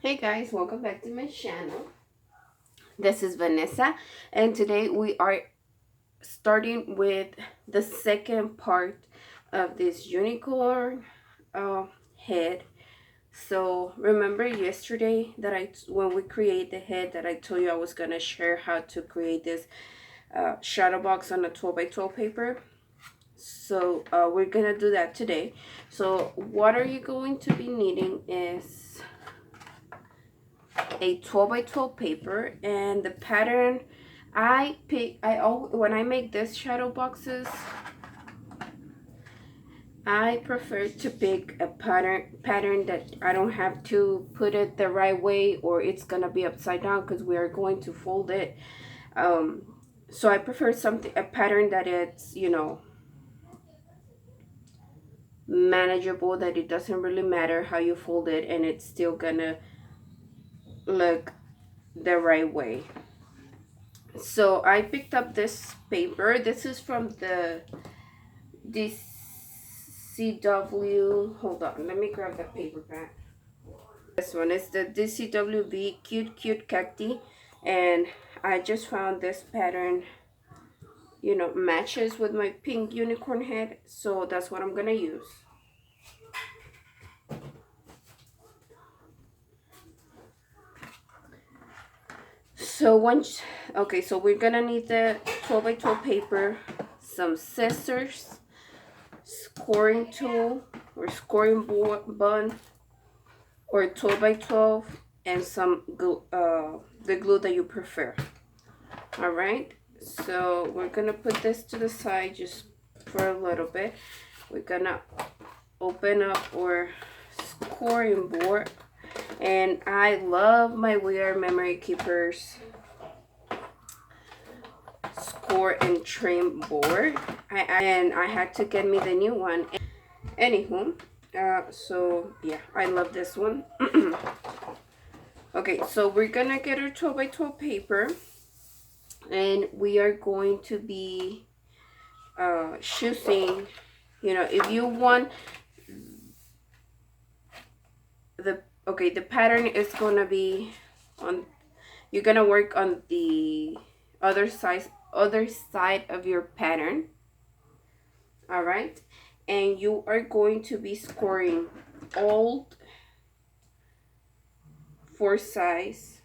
Hey guys, welcome back to my channel. This is Vanessa, and today we are starting with the second part of this unicorn head. So remember yesterday that when we create the head, that I told you I was gonna share how to create this shadow box on a 12 by 12 paper. So we're gonna do that today. So what are you going to be needing is a 12 by 12 paper, and the pattern when I make this shadow boxes, I prefer to pick a pattern that I don't have to put it the right way or it's gonna be upside down because we are going to fold it. So I prefer a pattern that it's, manageable, that it doesn't really matter how you fold it and it's still gonna look the right way. So I picked up this paper. This is from the DCW. Hold on, let me grab that paper back. This one is the DCWB Cute Cacti, and I just found this pattern, matches with my pink unicorn head, so that's what I'm gonna use. So so we're gonna need the 12 by 12 paper, some scissors, scoring tool or scoring bun, or 12 by 12, and some glue, the glue that you prefer. All right, so we're gonna put this to the side just for a little bit. We're gonna open up our scoring board, and I love my Weird Memory Keepers score and trim board. I had to get me the new one. Anywho, so yeah, I love this one. Okay, so we're gonna get our 12 by 12 paper, and we are going to be choosing, if you want the pattern is gonna be on, you're gonna work on the other side of your pattern. All right, and you are going to be scoring all 4 sides.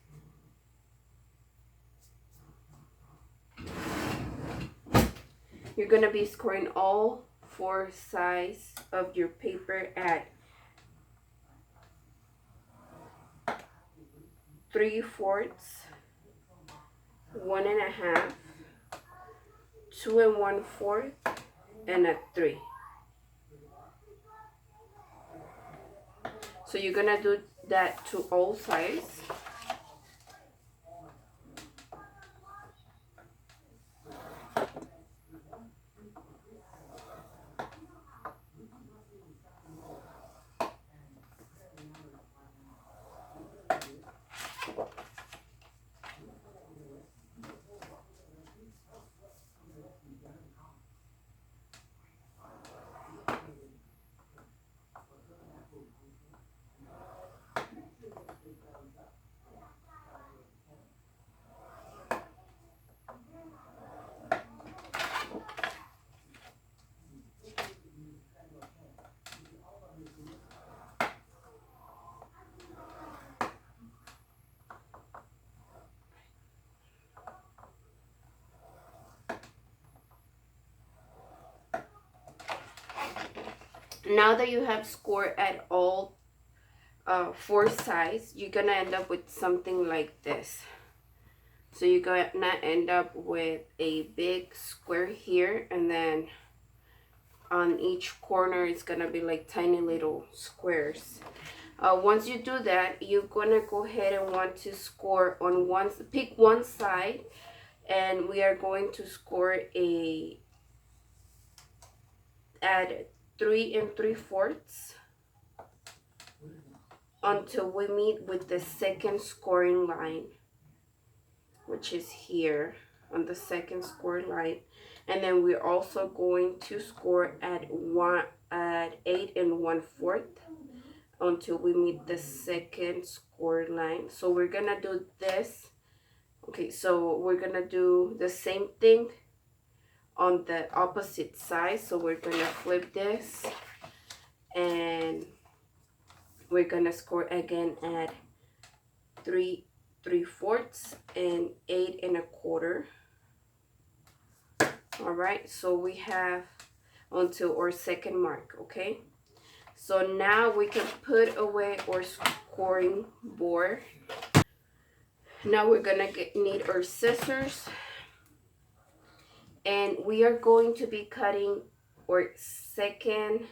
You're gonna be scoring all 4 sides of your paper at 3/4, 1 1/2, 2 1/4, and a 3. So you're gonna do that to all sides. Now that you have scored at all 4 sides, you're gonna end up with something like this. So you're gonna end up with a big square here, and then on each corner it's gonna be like tiny little squares. Once you do that, you're gonna go ahead and want to score on pick one side, and we are going to score at 3 3/4 until we meet with the second scoring line, which is here on the second scoring line. And then we're also going to score at 8 1/4 until we meet the second score line. So we're gonna do this. Okay, so we're gonna do the same thing on the opposite side. So we're gonna flip this and we're gonna score again at 3/4 and 8 1/4. All right, so we have until our second mark. Okay, so now we can put away our scoring board. Now we're gonna need our scissors, and we are going to be cutting our second,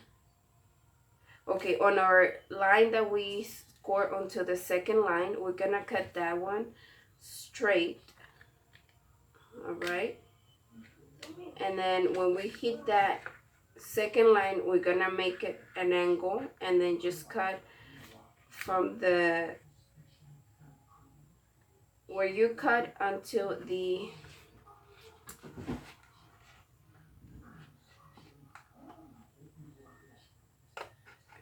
okay, on our line that we score onto the second line, we're gonna cut that one straight. All right, and then when we hit that second line, we're gonna make it an angle and then just cut from the where you cut until the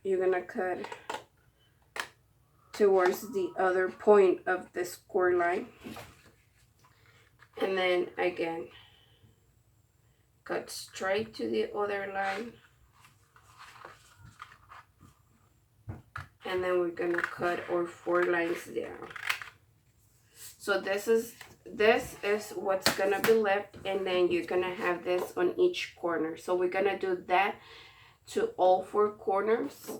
you're gonna cut towards the other point of the score line, and then again cut straight to the other line, and then we're gonna cut our 4 lines down. So this is what's gonna be left, and then you're gonna have this on each corner. So we're gonna do that to all 4 corners.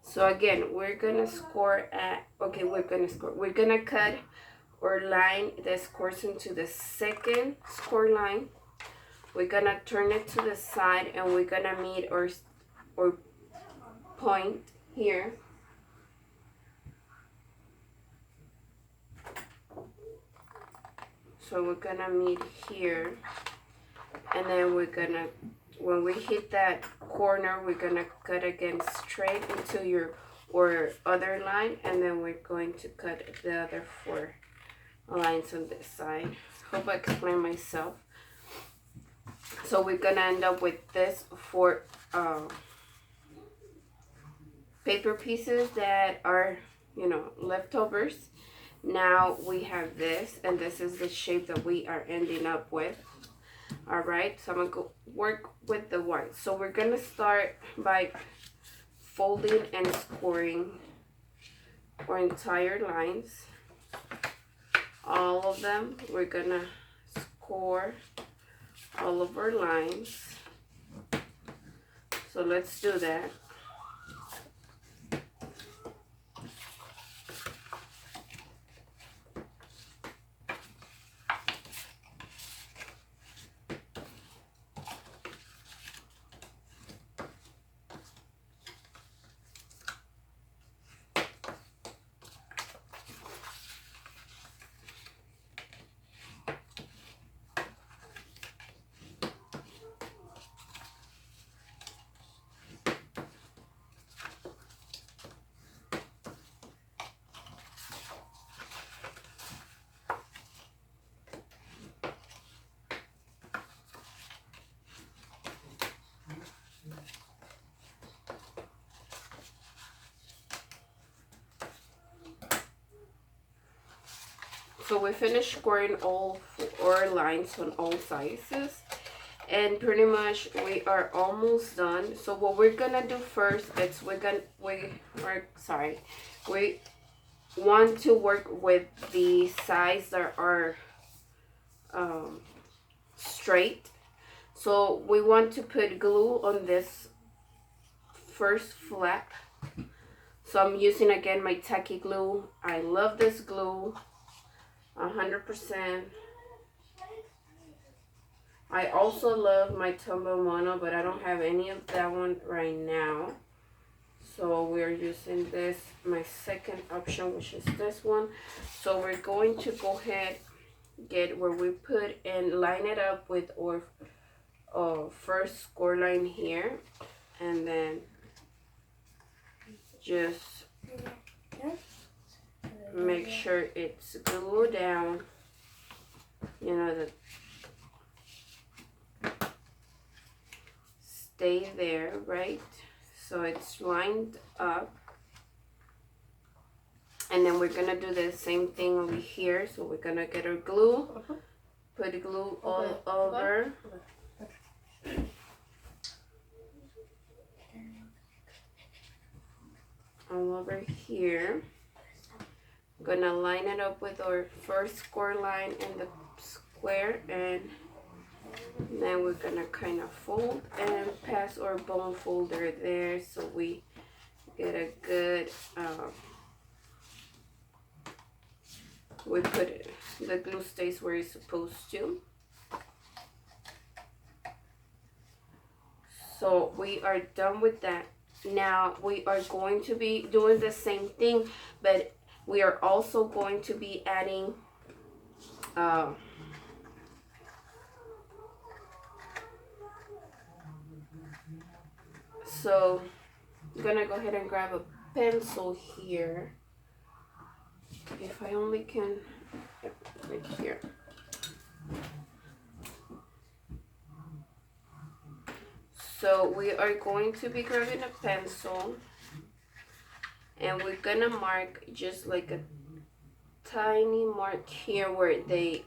So again, we're gonna score at, okay, we're gonna cut our line that scores into the second score line. We're gonna turn it to the side, and we're gonna meet our point here. So we're gonna meet here, and then we're gonna, when we hit that corner, we're gonna cut again straight into your or other line, and then we're going to cut the other 4 lines on this side. Hope I explain myself. So we're gonna end up with this 4 paper pieces that are, you know, leftovers. Now we have this, and this is the shape that we are ending up with. All right, so I'm gonna go work with the one. So we're gonna start by folding and scoring our entire lines, all of them. We're gonna score all of our lines. So let's do that. So we finished scoring all 4 lines on all sizes, and pretty much we are almost done. So what we're gonna do first is we want to work with the sides that are straight. So we want to put glue on this first flap. So I'm using again my tacky glue. I love this glue 100%. I also love my Tumble Mono, but I don't have any of that one right now. So we're using this, my second option, which is this one. So we're going to go ahead, get where we put and line it up with our first score line here. And then just make sure it's glued down, you know, that stay there, right? So it's lined up. And then we're gonna do the same thing over here. So we're gonna get our glue, put glue all over. All over here. Gonna line it up with our first score line in the square, and then we're gonna kind of fold and pass our bone folder there so we get a good we put it, the glue stays where it's supposed to. So we are done with that. Now we are going to be doing the same thing, but we are also going to be adding so I'm gonna go ahead and grab a pencil here. If I only can, right here. So we are going to be grabbing a pencil, and we're gonna mark just like a tiny mark here where they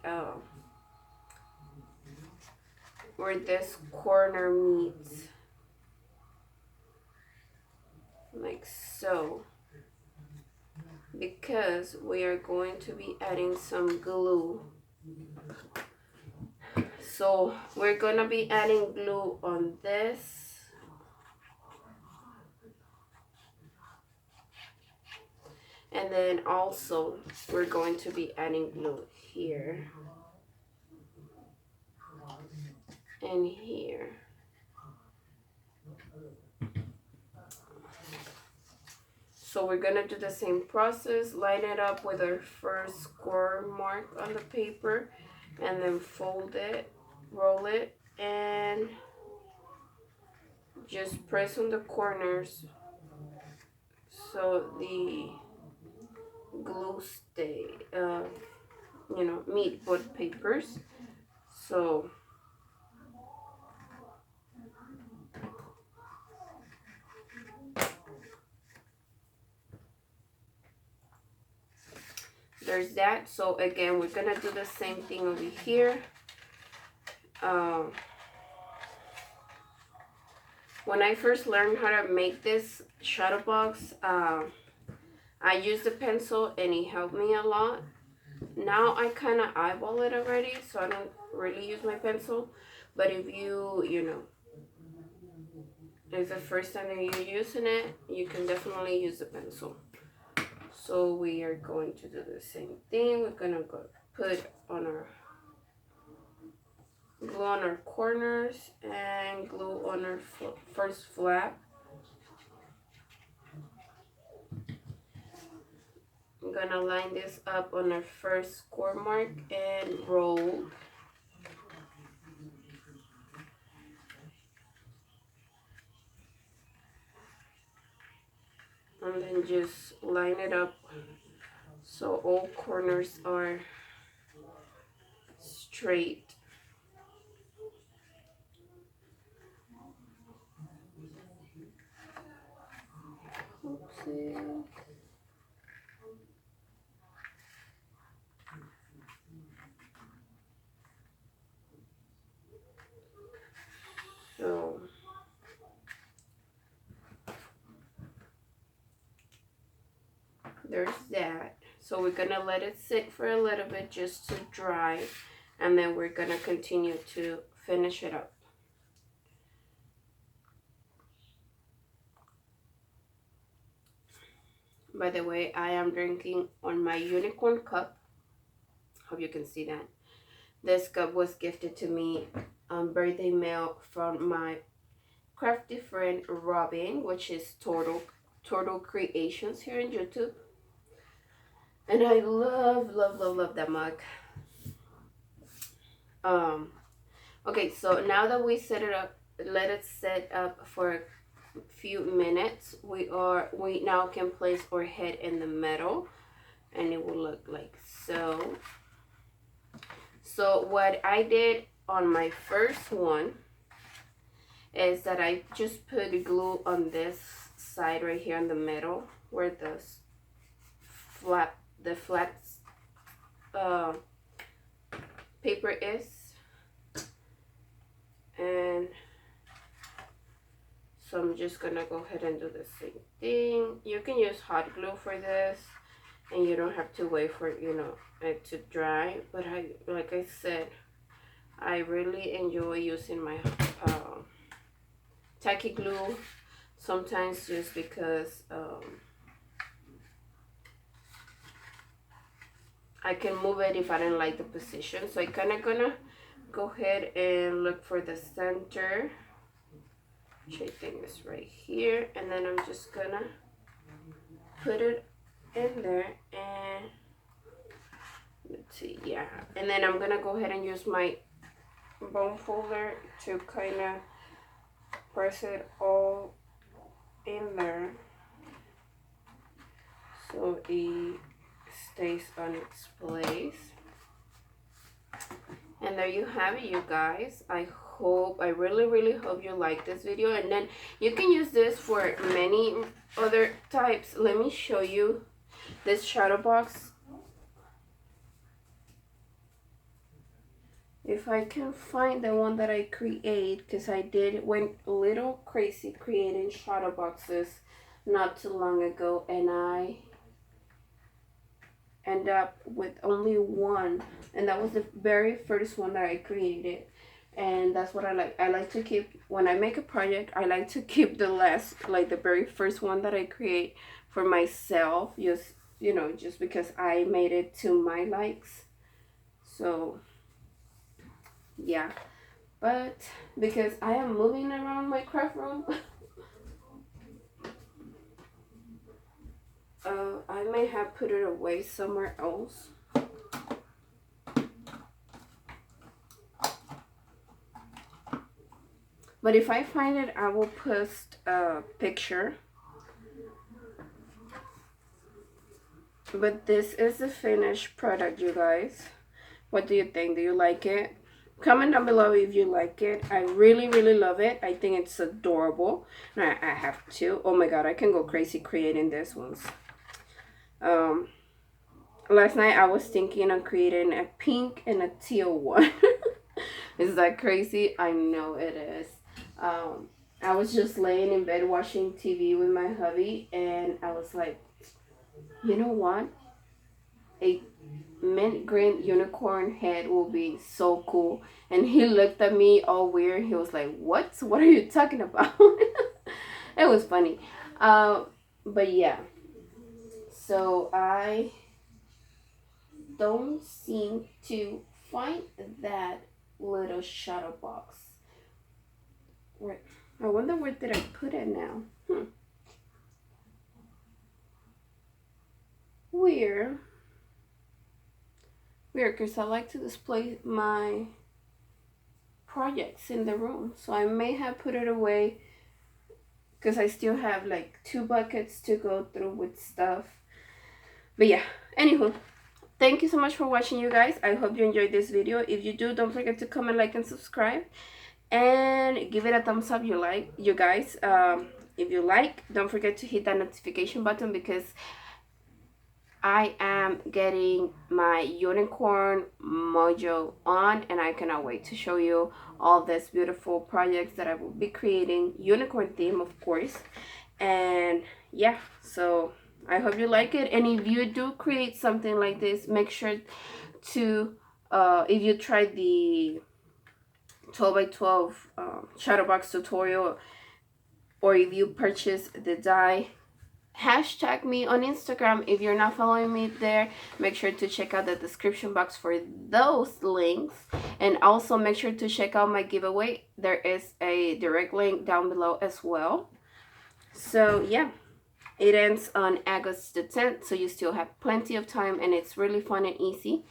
where this corner meets, like so, because we are going to be adding some glue. So we're gonna be adding glue on this, and then also we're going to be adding glue here and here. So we're gonna do the same process, line it up with our first score mark on the paper, and then fold it, roll it, and just press on the corners so the glue stay, you know, meet both papers. So there's that. So again, we're gonna do the same thing over here. When I first learned how to make this shadow box, I used a pencil and it helped me a lot. Now I kind of eyeball it already, so I don't really use my pencil. But if you know, it's the first time that you're using it, you can definitely use the pencil. So we are going to do the same thing. We're gonna go put on our glue on our corners and glue on our first flap. I'm gonna line this up on our first score mark and roll. And then just line it up so all corners are straight. Oopsie. So there's that. So we're gonna let it sit for a little bit just to dry, and then we're gonna continue to finish it up. By the way, I am drinking on my unicorn cup. Hope you can see that. This cup was gifted to me on birthday mail from my crafty friend Robin, which is Turtle Creations here on YouTube. And I love that mug. Okay, so now that we set it up, let it set up for a few minutes. We now can place our head in the middle, and it will look like so. So what I did on my first one is that I just put glue on this side right here in the middle where the flat paper is, and so I'm just gonna go ahead and do the same thing. You can use hot glue for this, and you don't have to wait for it to dry. But like I said, I really enjoy using my tacky glue sometimes, just because I can move it if I don't like the position. So I kind of gonna go ahead and look for the center, which I think is right here, and then I'm just gonna put it in there, and let's see, yeah, and then I'm gonna go ahead and use my bone folder to kind of press it all in there so it stays on its place. And there you have it, you guys. I really hope you like this video, and then you can use this for many other types. Let me show you this shadow box. If I can find the one that I create, because I went a little crazy creating shadow boxes not too long ago, and I end up with only one, and that was the very first one that I created. And that's what I like. I like to keep, when I make a project, I like to keep the the very first one that I create for myself, just because I made it to my likes. So yeah, but because I am moving around my craft room, I may have put it away somewhere else. But if I find it, I will post a picture. But this is the finished product, you guys. What do you think? Do you like it? Comment down below if you like it. I really love it. I think it's adorable. I have to. Oh my god, I can go crazy creating this ones. Last night I was thinking of creating a pink and a teal one. Is that crazy? I know it is. I was just laying in bed watching TV with my hubby, and I was like, you know what? A mint green unicorn head will be so cool. And he looked at me all weird. He was like, what are you talking about? It was funny. But yeah, so I don't seem to find that little shadow box. I wonder where did I put it now? Weird, because I like to display my projects in the room. So I may have put it away, because I still have like 2 buckets to go through with stuff. But yeah, anywho, thank you so much for watching, you guys. I hope you enjoyed this video. If you do, don't forget to comment, like, and subscribe, and give it a thumbs up you guys. If you like, don't forget to hit that notification button, because I am getting my unicorn mojo on, and I cannot wait to show you all these beautiful projects that I will be creating, unicorn theme of course. And yeah, so I hope you like it. And if you do create something like this, make sure to if you try the 12x12 shadow box tutorial, or if you purchase the die, hashtag me on Instagram. If you're not following me there, make sure to check out the description box for those links, and also make sure to check out my giveaway. There is a direct link down below as well. So yeah, it ends on August the 10th, so you still have plenty of time, and it's really fun and easy.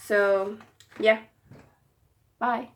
So yeah, bye.